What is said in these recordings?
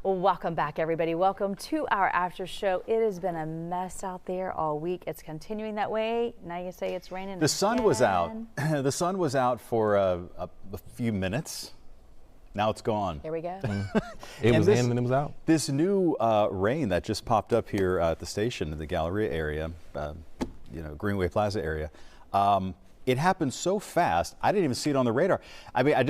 Welcome back, everybody. Welcome to our after show. It has been a mess out there all week. It's continuing that way. Now you say it's raining. The sun was out. The sun was out for a few minutes. Now it's gone. Here we go. It was in and it was out. This new rain that just popped up here at the station in the Galleria area, Greenway Plaza area. It happened so fast, I didn't even see it on the radar. I mean, I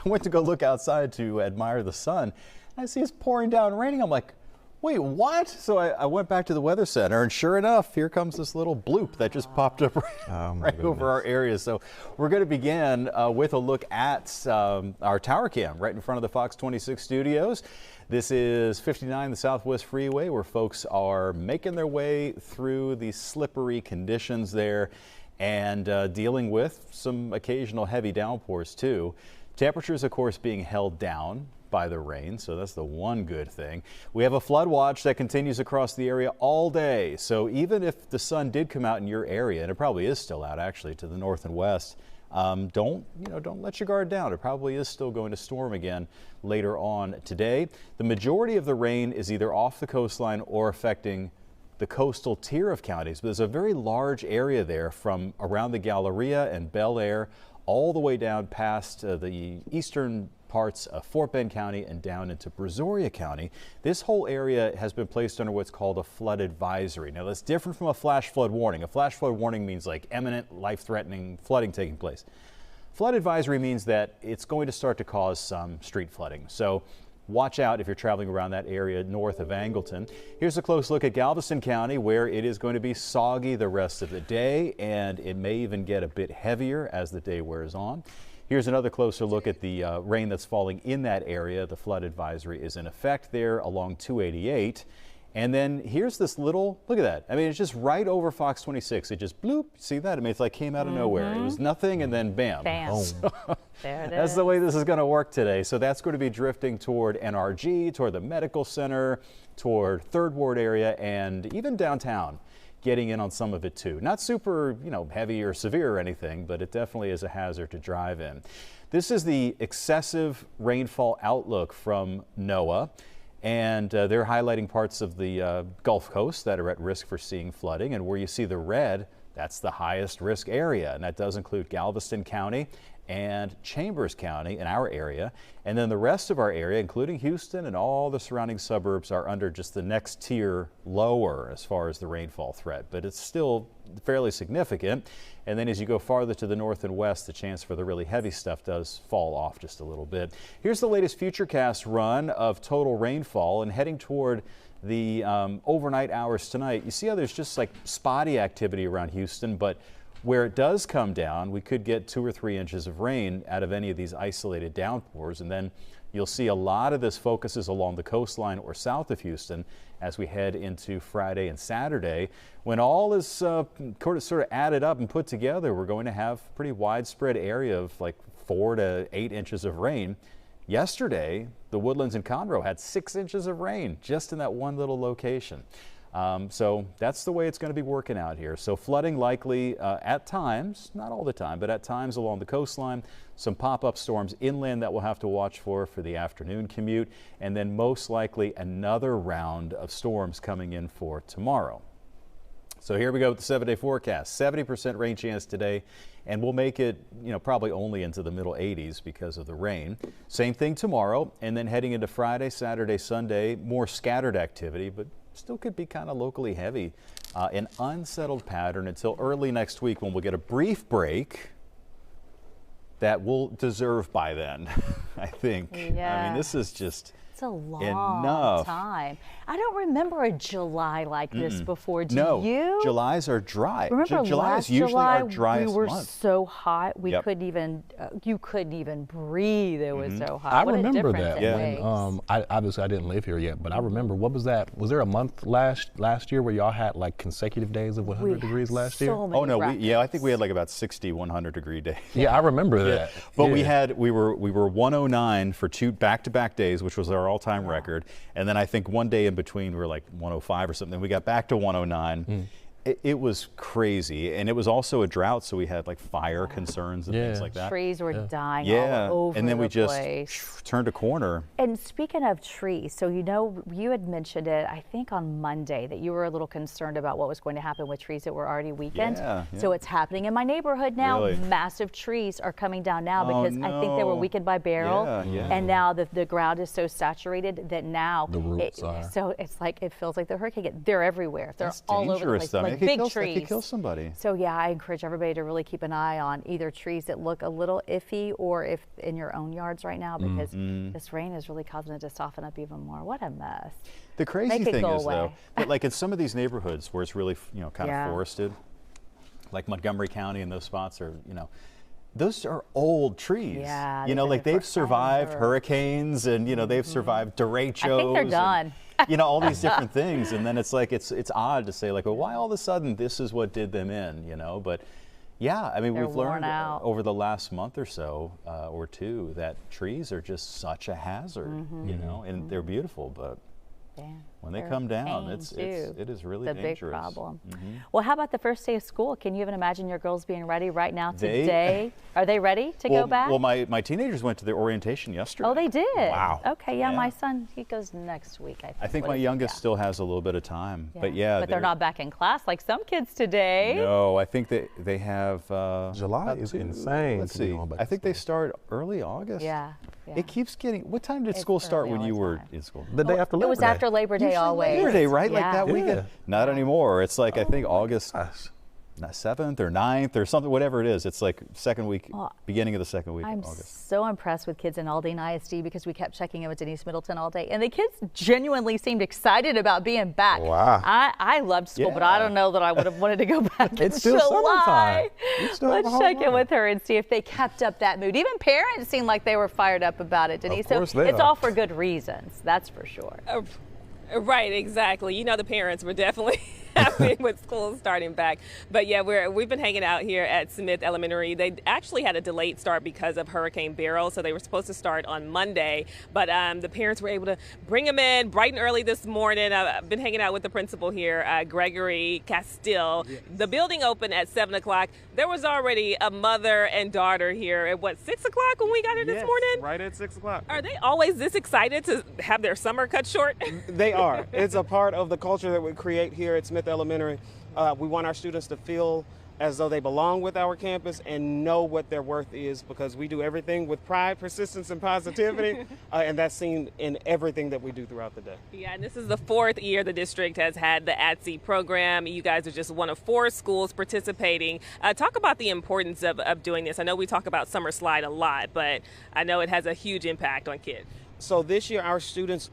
went to go look outside to admire the sun. I see it's pouring down, raining. I'm like, wait, what? So I went back to the weather center, and sure enough, here comes this little bloop that just popped up right over our area. So we're going to begin with a look at our tower cam right in front of the Fox 26 studios. This is 59, the Southwest Freeway, where folks are making their way through the slippery conditions there and dealing with some occasional heavy downpours too. Temperatures, of course, being held down by the rain, so that's the one good thing. We have a flood watch that continues across the area all day, so even if the sun did come out in your area, and it probably is still out actually to the north and west, don't let your guard down. It probably is still going to storm again later on today. The majority of the rain is either off the coastline or affecting the coastal tier of counties, but there's a very large area there from around the Galleria and Bel Air all the way down past the eastern parts of Fort Bend County and down into Brazoria County. This whole area has been placed under what's called a flood advisory. Now that's different from a flash flood warning. A flash flood warning means like imminent life-threatening flooding taking place. Flood advisory means that it's going to start to cause some street flooding. So watch out if you're traveling around that area north of Angleton. Here's a close look at Galveston County, where it is going to be soggy the rest of the day, and it may even get a bit heavier as the day wears on. Here's another closer look at the rain that's falling in that area. The flood advisory is in effect there along 288. And then here's this little, look at that. I mean, it's just right over Fox 26. It just bloop, see that? I mean, it's like came out of nowhere. It was nothing and then bam. Bam. So, there it is. That's the way this is going to work today. So that's going to be drifting toward NRG, toward the medical center, toward Third Ward area, and even downtown, getting in on some of it too. Not super, heavy or severe or anything, but it definitely is a hazard to drive in. This is the excessive rainfall outlook from NOAA. And they're highlighting parts of the Gulf Coast that are at risk for seeing flooding. And where you see the red, that's the highest risk area. And that does include Galveston County and Chambers County in our area. And then the rest of our area, including Houston and all the surrounding suburbs, are under just the next tier lower as far as the rainfall threat. But it's still fairly significant. And then as you go farther to the north and west, the chance for the really heavy stuff does fall off just a little bit. Here's the latest Futurecast run of total rainfall, and heading toward the overnight hours tonight. You see how there's just like spotty activity around Houston, but where it does come down, we could get 2 or 3 inches of rain out of any of these isolated downpours. And then you'll see a lot of this focuses along the coastline or south of Houston as we head into Friday and Saturday. When all is sort of added up and put together, we're going to have a pretty widespread area of like 4 to 8 inches of rain. Yesterday, the Woodlands and Conroe had 6 inches of rain just in that one little location. So that's the way it's going to be working out here. So flooding likely at times, not all the time, but at times along the coastline. Some pop-up storms inland that we'll have to watch for the afternoon commute. And then most likely another round of storms coming in for tomorrow. So here we go with the 7-day forecast. 70% rain chance today, and we'll make it, probably only into the middle 80s because of the rain. Same thing tomorrow, and then heading into Friday, Saturday, Sunday, more scattered activity, but still could be kind of locally heavy. An unsettled pattern until early next week when we'll get a brief break that we'll deserve by then, I think. Yeah. I mean, this is just It's a long time. I don't remember a July like this before. Do you? Julys are dry. Remember July is usually July, our driest we were month. so hot we couldn't even. You couldn't even breathe. It was so hot. I What a remember difference that. it When, makes. obviously I didn't live here yet, but I remember, what was that? Was there a month last year where y'all had like consecutive days of 100 degrees last year? So many Oh no, records. I think we had like about 60 100-degree days. Yeah, I remember that. But Yeah. we were 109 for 2 back-to-back days, which was our all-time record. And then I think one day in between we were like 105 or something. We got back to 109. It was crazy, and it was also a drought, so we had like fire concerns and things like that. Trees were dying Yeah, all over and then the we just place. turned a corner. And speaking of trees, so you had mentioned it, I think on Monday, that you were a little concerned about what was going to happen with trees that were already weakened. Yeah, So it's happening in my neighborhood now. Really? Massive trees are coming down now Oh, because I think they were no. weakened by barrel. Yeah. And now the ground is so saturated that now The roots are. So it's like it feels like the hurricane. They're everywhere. They're That's all over the dangerous, place, though. I mean, like it big could trees. kill somebody. So yeah, I encourage everybody to really keep an eye on either trees that look a little iffy or if in your own yards right now, because this rain is really causing it to soften up even more. What a mess. The crazy Make it thing go is, though, away. that like in some of these neighborhoods where it's really, kind Yeah. of forested, like Montgomery County and those spots are, those are old trees. Yeah, You they've know, been like there they've survived forever. hurricanes and, they've survived derechos. I think they're done. And, all these different things. And then it's like, it's odd to say like, well, why all of a sudden this is what did them in, But yeah, I mean, They're we've worn learned out. over the last month or so or two that trees are just such a hazard, and they're beautiful, but Yeah, when they they're come down, pain, it is really the dangerous. big problem. Mhm. Well, how about the first day of school? Can you even imagine your girls being ready right now They- today? Are they ready to go back? Well, my teenagers went to their orientation yesterday. Oh, they did? Wow. Okay, yeah, Yeah. my son, he goes next week, I think. I think What my is it? youngest Yeah. still has a little bit of time, but yeah, But they're not back in class like some kids today. No, I think that they have July about is two- insane Let's to be see. going back I to think they school. start early August. Yeah. It keeps getting. What time did It's school start early when all you the were time. in school? The day after Labor It was Day. after Labor Day Usually always. Labor Day, right? Like Yeah. that weekend. Yeah. Not anymore. It's like I think Oh, August Gosh. 7th or 9th or something, whatever it is. It's like second week, Well, beginning of the second week I'm of August. so impressed with kids in Aldine ISD because we kept checking in with Denise Middleton all day, and the kids genuinely seemed excited about being back. Wow. I loved school, but I Yeah. don't know that I would have wanted to go back in It's still July. summertime. You still have Let's a whole check in month. with her and see if they kept up that mood. Even parents seemed like they were fired up about it, Denise. course So they it's are. all for good reasons, that's for sure. Right, exactly. The parents were definitely happy with school starting back. But yeah, we've been hanging out here at Smith Elementary. They actually had a delayed start because of Hurricane Beryl, so they were supposed to start on Monday. But the parents were able to bring them in bright and early this morning. I've been hanging out with the principal here, Gregory Castile. Yes. The building opened at 7 o'clock. There was already a mother and daughter here at 6 o'clock when we got here this morning? Right at 6 o'clock. Are they always this excited to have their summer cut short? They are. It's a part of the culture that we create here at Smith Elementary. We want our students to feel as though they belong with our campus and know what their worth is, because we do everything with pride, persistence, and positivity, and that's seen in everything that we do throughout the day. Yeah, and this is the 4th year the district has had the ATSE program. You guys are just one of 4 schools participating. Talk about the importance of doing this. I know we talk about Summer Slide a lot, but I know it has a huge impact on kids. So this year our students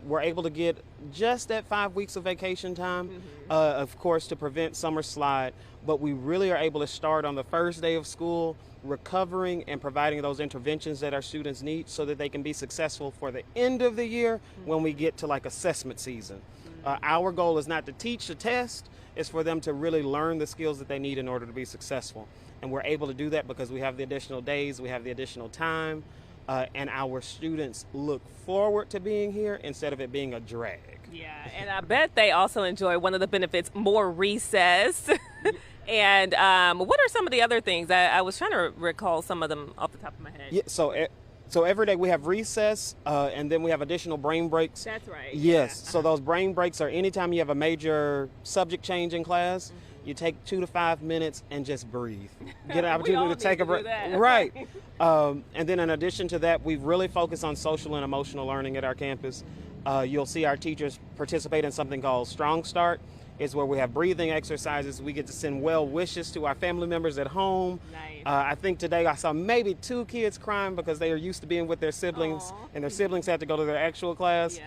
were able to get just that 5 weeks of vacation time, of course, to prevent summer slide. But we really are able to start on the first day of school, recovering and providing those interventions that our students need so that they can be successful for the end of the year when we get to like assessment season. Our goal is not to teach the test, it's for them to really learn the skills that they need in order to be successful. And we're able to do that because we have the additional days, we have the additional time. And our students look forward to being here instead of it being a drag. Yeah, and I bet they also enjoy one of the benefits, more recess. And what are some of the other things? I was trying to recall some of them off the top of my head. Yeah, so every day we have recess, and then we have additional brain breaks. That's right. Yes, Yeah. so those brain breaks are anytime you have a major subject change in class, you take 2 to 5 minutes and just breathe. Get an We all opportunity to take need a to do break. that. Right. And then in addition to that, we've really focused on social and emotional learning at our campus. You'll see our teachers participate in something called Strong Start. It's where we have breathing exercises. We get to send well wishes to our family members at home. Nice. I think today I saw maybe 2 kids crying because they are used to being with their siblings, Aw. and their siblings had to go to their actual class. Yeah.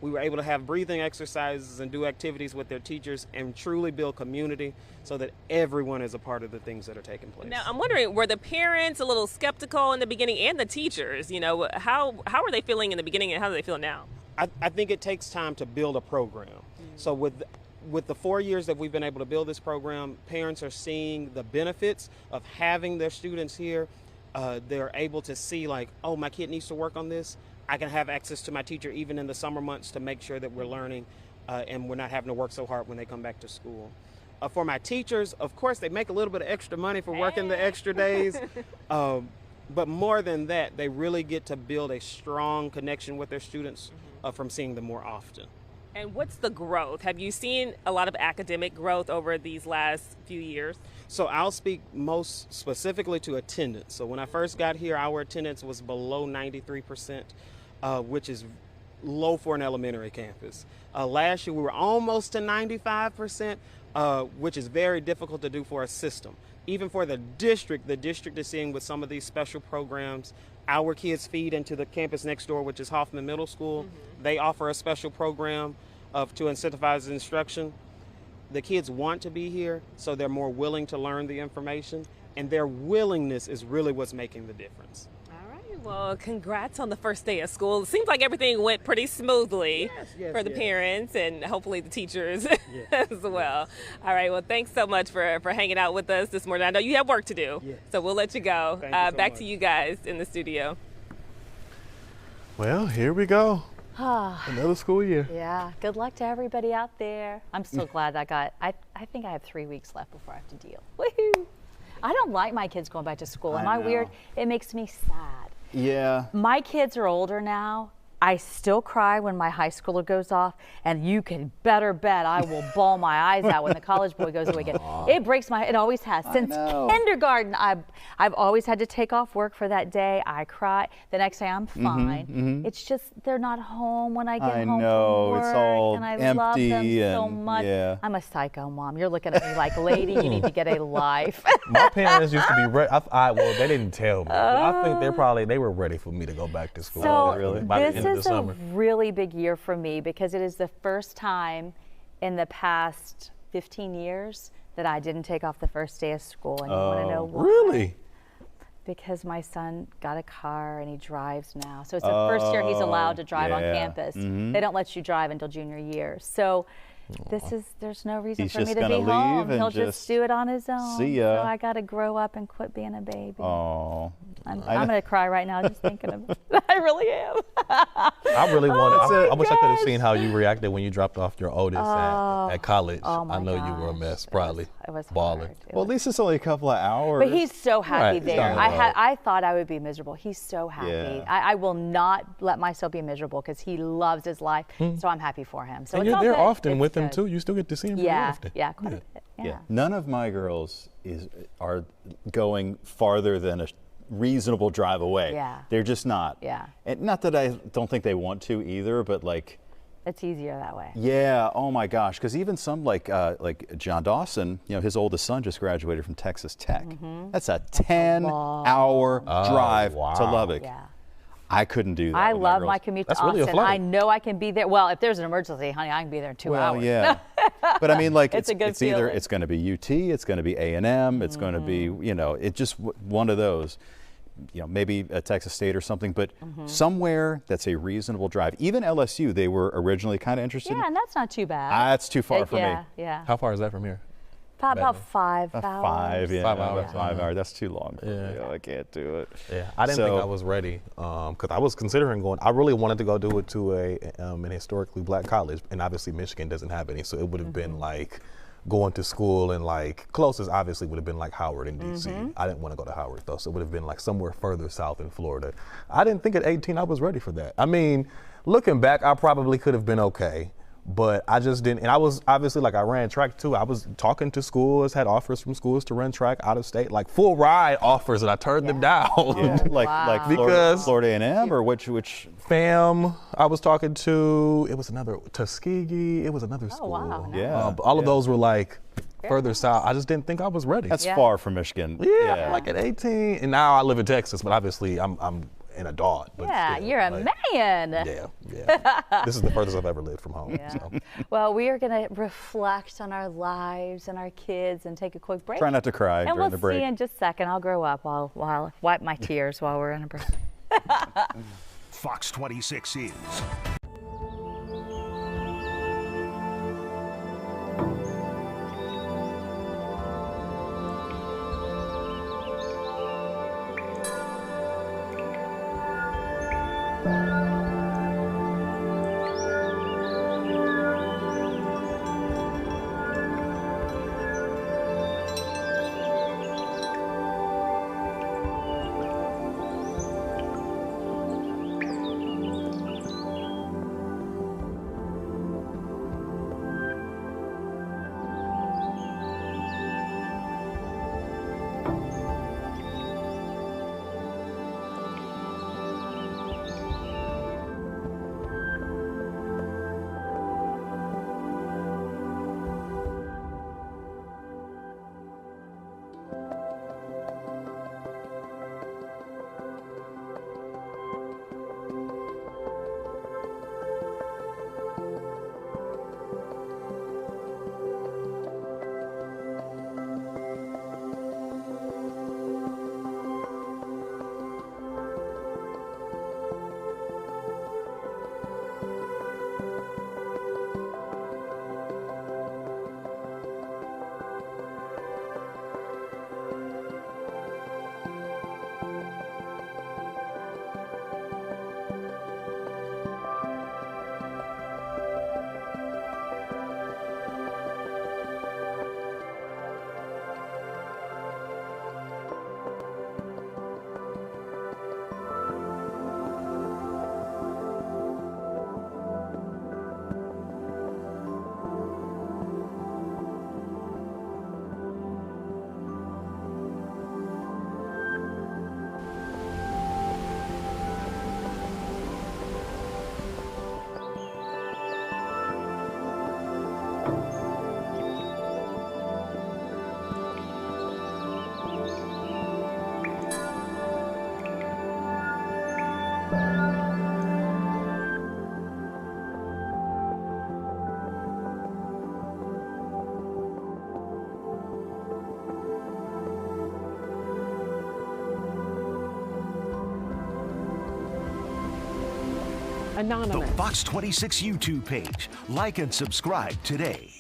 We were able to have breathing exercises and do activities with their teachers and truly build community so that everyone is a part of the things that are taking place. Now, I'm wondering, were the parents a little skeptical in the beginning, and the teachers? How were they feeling in the beginning, and how do they feel now? I think it takes time to build a program. So with the 4 years that we've been able to build this program, parents are seeing the benefits of having their students here. They're able to see like, oh, my kid needs to work on this. I can have access to my teacher even in the summer months to make sure that we're learning and we're not having to work so hard when they come back to school. For my teachers, of course, they make a little bit of extra money for working the extra days. But more than that, they really get to build a strong connection with their students from seeing them more often. And what's the growth? Have you seen a lot of academic growth over these last few years? So I'll speak most specifically to attendance. So when I first got here, our attendance was below 93%, which is low for an elementary campus. Last year, we were almost to 95%, which is very difficult to do for a system. Even for the district is seeing with some of these special programs. Our kids feed into the campus next door, which is Hoffman Middle School. They offer a special program to incentivize instruction. The kids want to be here, so they're more willing to learn the information, and their willingness is really what's making the difference. All right, well, congrats on the first day of school. It seems like everything went pretty smoothly for the parents and hopefully the teachers as well. All right, well, thanks so much for hanging out with us this morning. I know you have work to do, so we'll let you go. Thank you so back much. to you guys in the studio. Well, here we go. Another school year. Yeah, good luck to everybody out there. I'm so glad I think I have 3 weeks left before I have to deal. Woohoo! I don't like my kids going back to school. Am I weird? It makes me sad. Yeah. My kids are older now. I still cry when my high schooler goes off, and you can better bet I will bawl my eyes out when the college boy goes away again. It breaks my, it always has. Since kindergarten, I've always had to take off work for that day. I cry. The next day I'm fine. It's just they're not home when I get home know, from work, it's all and I love them empty so and- much. yeah. I'm a psycho mom. You're looking at me like, lady, you need to get a life. My parents used to be ready. Well, they didn't tell me. But I think they were ready for me to go back to school. So by the this end of the is summer. a really big year for me because it is the first time in the past 15 years that I didn't take off the first day of school. And you want to know why? Really? Because my son got a car and he drives now. So it's the first year he's allowed to drive on yeah. campus. They don't let you drive until junior year. So there's no reason He's for me just to gonna be home. leave and He'll just just do it on his own. see ya. So I got to grow up and quit being a baby. Oh. I'm going to cry right now just thinking of it. I really am. I really wanted. I wish I could have gosh. seen how you reacted when you dropped off your oldest at college. Oh my I know you were a gosh. mess, probably. It was balling. hard. It Well, was- at least it's only a couple of hours. But he's so happy Right, he's there. down the road. I thought I would be miserable. He's so happy. Yeah. I will not let myself be miserable because he loves his life. So I'm happy for him. So And it's you're all there good. often It's with him good. too. You still get to see him pretty Yeah, often. yeah, quite a bit. Yeah. None of my girls are going farther than a reasonable drive away. Yeah. They're just not. Yeah. And not that I don't think they want to either, but like, It's easier that way. yeah, oh my gosh, because even some like John Dawson, his oldest son just graduated from Texas Tech. That's a 10-hour drive to wow. Lubbock. Yeah. I couldn't do that. I with love girls. my commute That's to really a Austin. flight. I know I can be there. Well, if there's an emergency, honey, I can be there in 2 Well, hours. yeah. But I mean, like, It's a good it's either feeling. it's going to be UT, it's going to be A&M, it's going to be, it's just one of those. Maybe a Texas State or something, but somewhere that's a reasonable drive. Even LSU, they were originally kind of interested. Yeah, and that's not too bad. That's too far for yeah, me. Yeah. How far is that from here? About 5 hours. 5, yeah, 5 hours. 5 hours. That's too long. For Yeah. me. I can't do it. Yeah, I didn't think I was ready because I was considering going. I really wanted to go do it to an historically black college, and obviously Michigan doesn't have any, so it would have been like going to school and like closest obviously would have been like Howard in DC. I didn't want to go to Howard though, so it would have been like somewhere further south in Florida. I didn't think at 18 I was ready for that. I mean, looking back, I probably could have been okay. But I just didn't, and I was obviously like I ran track too. I was talking to schools, had offers from schools to run track out of state, like full ride offers, and I turned them down. Yeah, like Wow. Florida A&M or which? FAM, I was talking to. It was another Tuskegee. It was another school. wow, nice. Yeah, but all of yeah. those were like further south. I just didn't think I was ready. That's Yeah. far from Michigan. yeah, like at 18, and now I live in Texas, but obviously I'm an adult. But Yeah, still, you're a like, man. Yeah. This is the furthest I've ever lived from home. Yeah. So. Well, we are going to reflect on our lives and our kids and take a quick break. Try not to cry and during we'll the break. see in just a second. I'll grow up while wipe my tears while we're in a break. Fox 26 is Anonymous. The Fox 26 YouTube page. Like and subscribe today.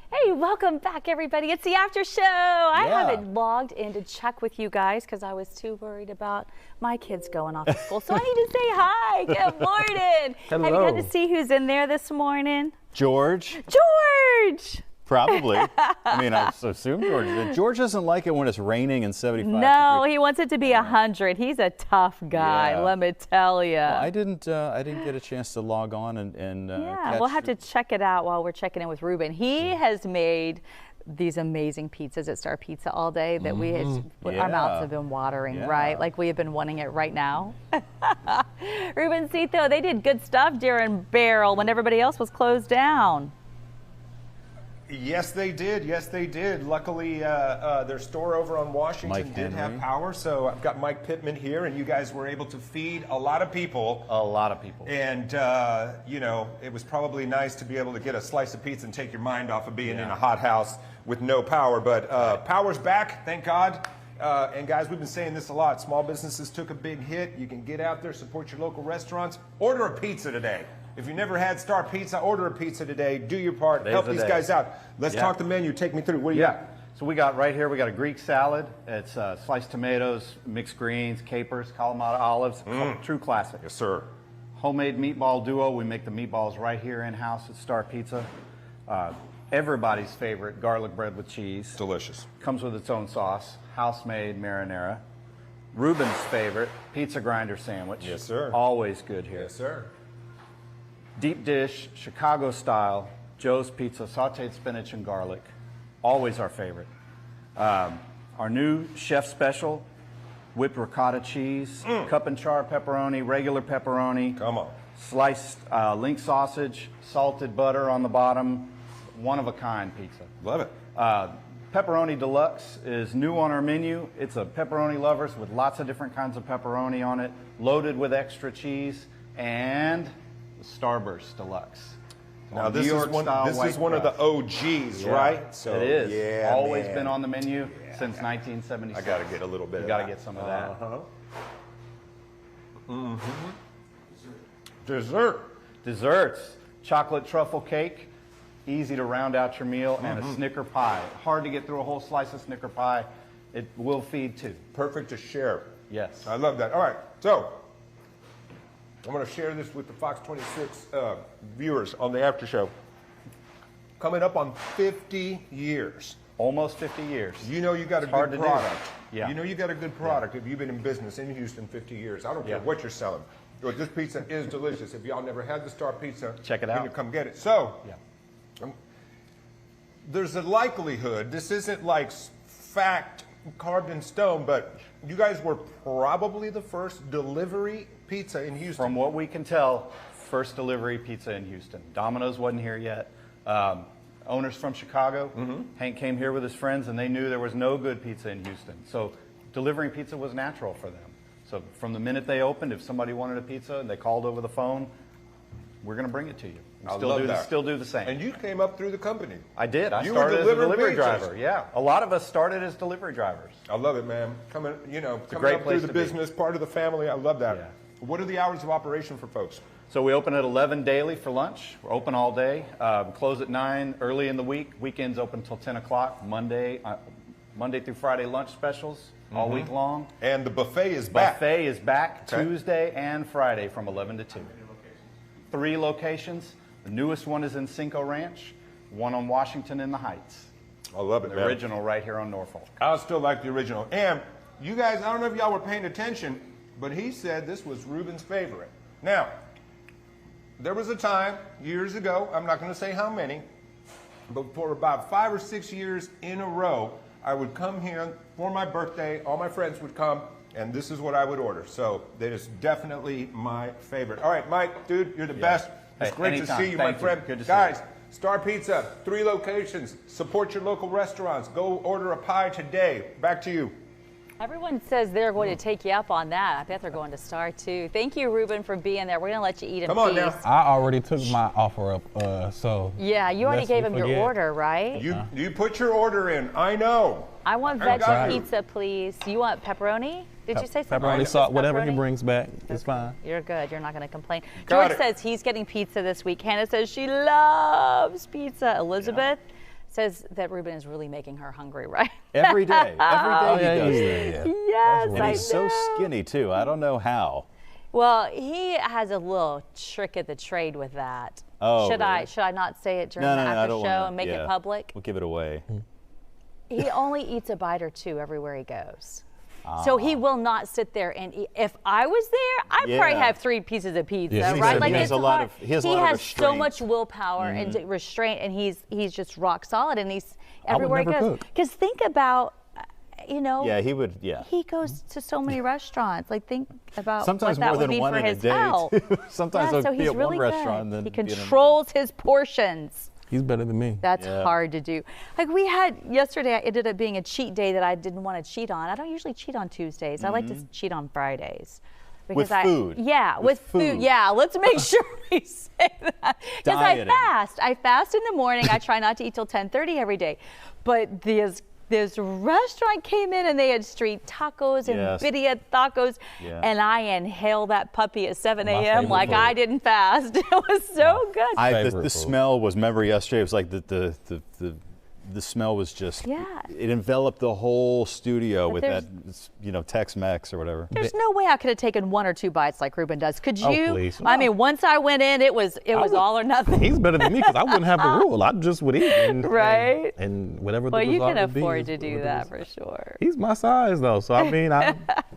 Hey, welcome back, everybody. It's the after show. I haven't logged in to check with you guys because I was too worried about my kids going off to school. So I need to say hi. Good morning. Hello. Have you got to see who's in there this morning? George? George! Probably. I mean, I assume George. George doesn't like it when it's raining and 75 No, degrees. he wants it to be 100. He's a tough guy, Yeah. let me tell you. Well, I didn't get a chance to log on and Yeah, catch we'll have to check it out while we're checking in with Ruben. He has made these amazing pizzas at Star Pizza all day that we had, our mouths have been watering, right? Like we have been wanting it right now. Rubencito, they did good stuff during Barrel when everybody else was closed down. Yes, they did. Yes, they did. Luckily, their store over on Washington did have power, so I've got Mike Pittman here, and you guys were able to feed a lot of people. A lot of people. And, you know, it was probably nice to be able to get a slice of pizza and take your mind off of being in a hot house with no power. But power's back, thank God. And guys, we've been saying this a lot. Small businesses took a big hit. You can get out there, support your local restaurants. Order a pizza today. If you never had Star Pizza, order a pizza today. Do your part. Help these guys out. Let's talk the menu. Take me through. What do you got? So we got right here, we got a Greek salad. It's sliced tomatoes, mixed greens, capers, Kalamata olives. True classic. Yes, sir. Homemade meatball duo. We make the meatballs right here in-house at Star Pizza. Everybody's favorite, garlic bread with cheese. Delicious. Comes with its own sauce. House-made marinara. Ruben's favorite, pizza grinder sandwich. Yes, sir. Always good here. Yes, sir. Deep dish, Chicago style, Joe's Pizza, sauteed spinach and garlic. Always our favorite. Our new chef special, whipped ricotta cheese, cup and char pepperoni, regular pepperoni. Come on. Sliced link sausage, salted butter on the bottom. One of a kind pizza. Love it. Pepperoni Deluxe is new on our menu. It's a pepperoni lovers with lots of different kinds of pepperoni on it, loaded with extra cheese, and Starburst Deluxe. Now this is one of the OGs, right? So it is. Yeah, always been on the menu since 1976. I got to get a little bit. You got to get some of that. Desserts. Chocolate truffle cake. Easy to round out your meal, and a Snicker pie. Hard to get through a whole slice of Snicker pie. It will feed too. Perfect to share. Yes. I love that. All right, so I'm going to share this with the Fox 26 viewers on the after show. Coming up on 50 years. Almost 50 years. You know you got a hard good to do. product. Yeah. You know you got a good product if you've been in business in Houston 50 years. I don't care what you're selling. But this pizza is delicious. If y'all never had the Star Pizza, check it you out. need to come get it. So, there's a likelihood, this isn't like fact carved in stone, but you guys were probably the first delivery pizza in Houston. From what we can tell, first delivery pizza in Houston. Domino's wasn't here yet. Owners from Chicago. Hank came here with his friends, and they knew there was no good pizza in Houston. So delivering pizza was natural for them. So from the minute they opened, if somebody wanted a pizza and they called over the phone, we're going to bring it to you. Still do the same. And you came up through the company. I did. I You started were as a delivery pizzas. driver. Yeah. A lot of us started as delivery drivers. I love it, man. Coming great up through place the to be. business, part of the family. I love that. Yeah. What are the hours of operation for folks? So we open at 11 daily for lunch. We're open all day. Close at 9 early in the week. Weekends open until 10 o'clock. Monday through Friday lunch specials all week long. And the buffet is back. Buffet is back Okay. Tuesday and Friday from 11 to 2. 3 locations. The newest one is in Cinco Ranch, one on Washington in the Heights. I love it, The man. original right here on Norfolk. I still like the original. And you guys, I don't know if y'all were paying attention, but he said this was Ruben's favorite. Now, there was a time years ago, I'm not going to say how many, but for about 5 or 6 years in a row, I would come here for my birthday, all my friends would come, and this is what I would order. So that is definitely my favorite. All right, Mike, dude, you're the best. It's Hey, great anytime. to see you, Thank my you. friend. Good to see Guys, you. Star Pizza, 3 locations. Support your local restaurants. Go order a pie today. Back to you. Everyone says they're going to take you up on that. I bet they're going to Star too. Thank you, Ruben, for being there. We're going to let you eat in Come on peace. now. I already took my offer up, so. Yeah, you already lest gave we him your forget. order, right? You put your order in. I know. I want I got veggie you. pizza, please. You want pepperoni? Did you say something? Pepperoni, Just salt, whatever he pepperoni? brings back, it's fine. You're good. You're not going to complain. Got George it. says he's getting pizza this week. Hannah says she loves pizza. Elizabeth says that Ruben is really making her hungry, right? Every day. Every day yeah, he does yeah, that. yeah. Yes, And I he's so know. skinny too. I don't know how. Well, he has a little trick of the trade with that. Oh, should I really? not say it during No, the no, no, I after don't show wanna, and make yeah. it public? We'll give it away. He only eats a bite or two everywhere he goes. So he will not sit there and eat. If I was there, I'd probably Yeah. have 3 pieces of pizza, Yeah, he right? said Like he has it's a lot hard. of- he has a lot of has so restraint. much willpower and restraint, and he's just rock solid, and he's I would everywhere he never goes. cook. Because think about, you know, Yeah, he would. Yeah. he goes to so many restaurants. Like think about Sometimes what that more would than mean one for in a his day. health. too. Sometimes Yeah, he'll so be he's at really one good. restaurant and then He be in another. controls his portions. He's better than me. That's Yeah. hard to do. Like we had yesterday, it ended up being a cheat day that I didn't want to cheat on. I don't usually cheat on Tuesdays. I like to cheat on Fridays. With I, food. Yeah, With with food. food. Yeah, let's make sure we say that. Because I Dieting. fast. I fast in the morning. I try not to eat till 10:30 every day. But this restaurant came in and they had street tacos and Yes. birria tacos. Yeah. And I inhaled that puppy at 7 My a.m. favorite like food. I didn't fast. It was so good. The Favorite food. smell was. Remember yesterday? It was like the smell was just. Yeah. It enveloped the whole studio But with that, Tex-Mex or whatever. There's no way I could have taken 1 or 2 bites like Ruben does. Could Oh, you? please. I mean, once I went in, it was would- all or nothing. He's better than me because I wouldn't have the rule. I just would eat. And, Right. And whatever Well, the you result can would be afford is to do what it that is. for sure. He's my size though, so I mean,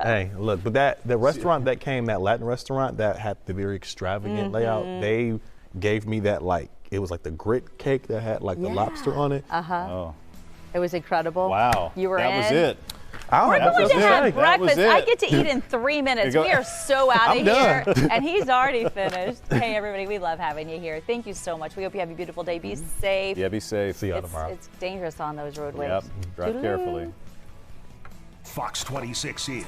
hey, look, but the restaurant that came, that Latin restaurant that had the very extravagant layout, they gave me that it was like the grit cake that had like the lobster on it. Oh, It was incredible. wow. You were that in. was it. I We're don't have going to to say. have That was breakfast. it. I get to eat in 3 minutes. go- We are so out I'm of here. done. And he's already finished. Hey, everybody, we love having you here. Thank you so much. We hope you have a beautiful day. Be safe. Yeah, be safe. See y'all It's, tomorrow. it's dangerous on those roadways. Yep. Drive Toodaloo. carefully. Fox 26 is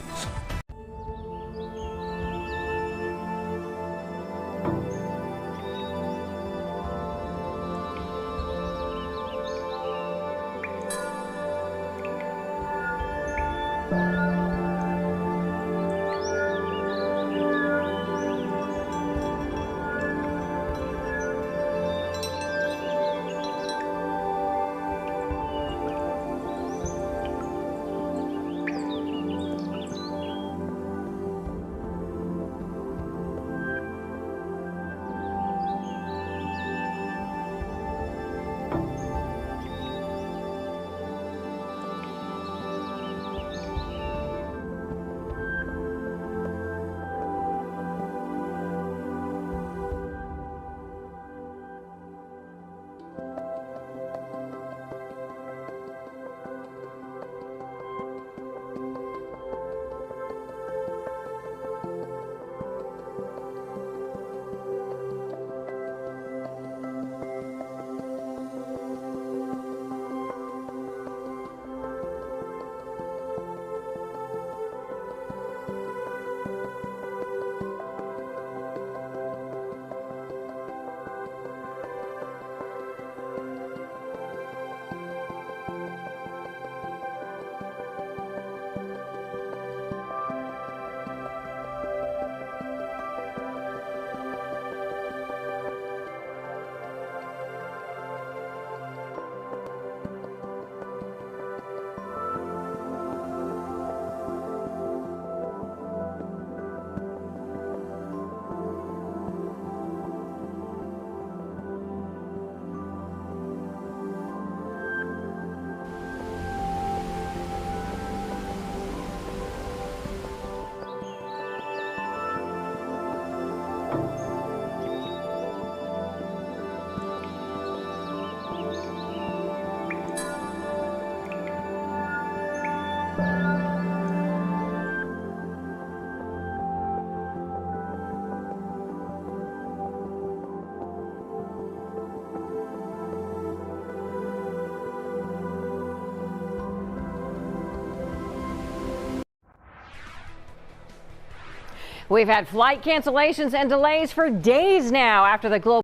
We've had flight cancellations and delays for days now after the global